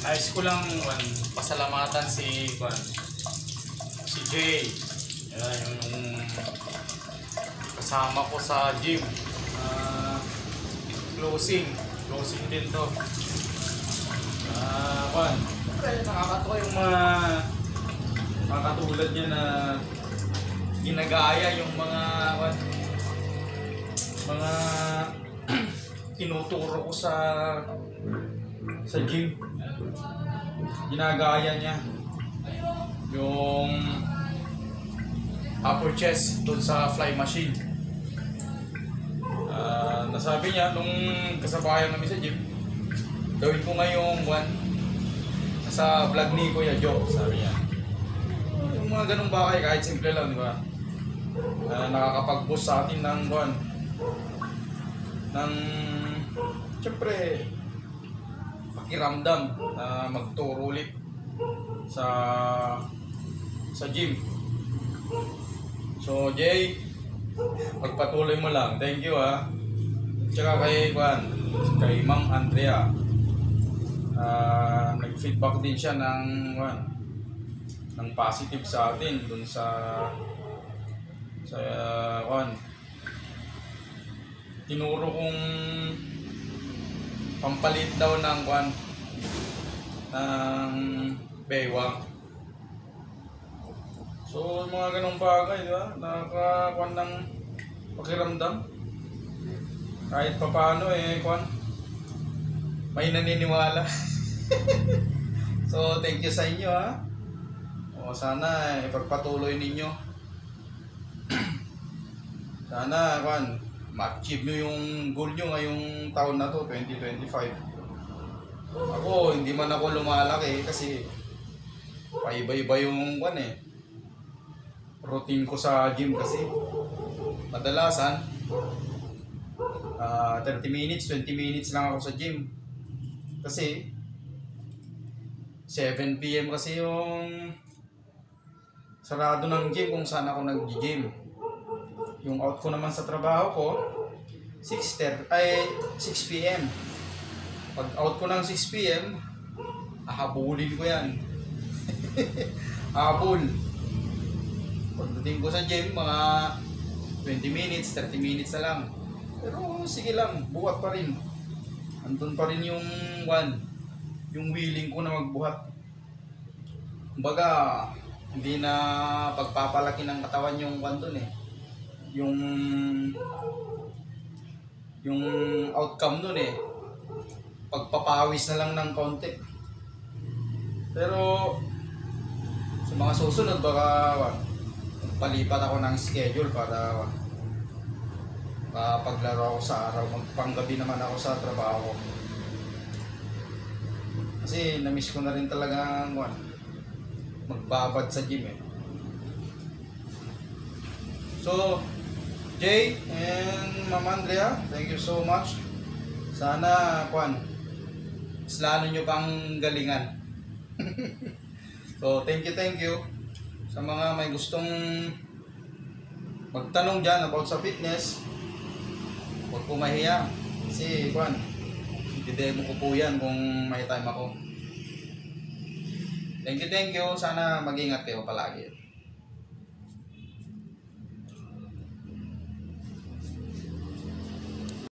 Nais ko lang pasalamatan si Jay. Yung kasama ko sa gym. Closing din to. Nakakatuwa yung mga katulad niya na ginagaya yung mga tinuturo ko sa gym. Ginagaya niya yung upper chest doon sa fly machine. Nasabi niya nung kasabayan namin sa gym, gawin ko ngayong sa vlog ni Kuya Joe, sabi niya. Yung mga ganung bagay, kahit simple lang, di ba? Nakakapag-boost sa atin ng siyempre pakiramdam na magturo ulit sa gym. So Jay, pagpatuloy mo lang. Thank you Tsaka kay Ma'am Andrea. Nag-feedback din siya ng positive sa atin dun sa tinuro kong pampalit daw ng baywang. So mga ganong bagay, di ba? Nakakakuan ng pakiramdam. Kahit papaano may naniniwala. So thank you sa inyo sana ipagpatuloy ninyo. Sana ma-achieve nyo yung goal nyo ngayong taon na to, 2025. Ako, hindi man ako lumalaki kasi paiba-iba yung routine ko sa gym kasi kadalasan 30 minutes, 20 minutes lang ako sa gym. Kasi 7 PM kasi yung sarado ng gym kung saan ako nag-gym. Yung out ko naman sa trabaho ko 6 PM. Pag out ko ng 6 PM, ahabulin ko yan. Habol. Pagdating ko sa gym, mga 20 minutes, 30 minutes na lang. Pero sige lang, buhat pa rin. Andun pa rin yung willing ko na magbuhat. Kumbaga, hindi na pagpapalaki ng katawan yung dun yung outcome nun pagpapawis na lang ng konti. Pero sa mga susunod baka palipat ako ng schedule para paglaro ako sa araw, magpanggabi naman ako sa trabaho. Kasi na-miss ko na rin talaga magbabad sa gym So Jay and Ma'am Andrea, thank you so much. Sana mas lalo nyo pang galingan. So thank you sa mga may gustong magtanong dyan about sa fitness. Huwag po mahiya kasi i-demo ko po yan kung may time ako. Thank you. Sana mag-ingat kayo palagi.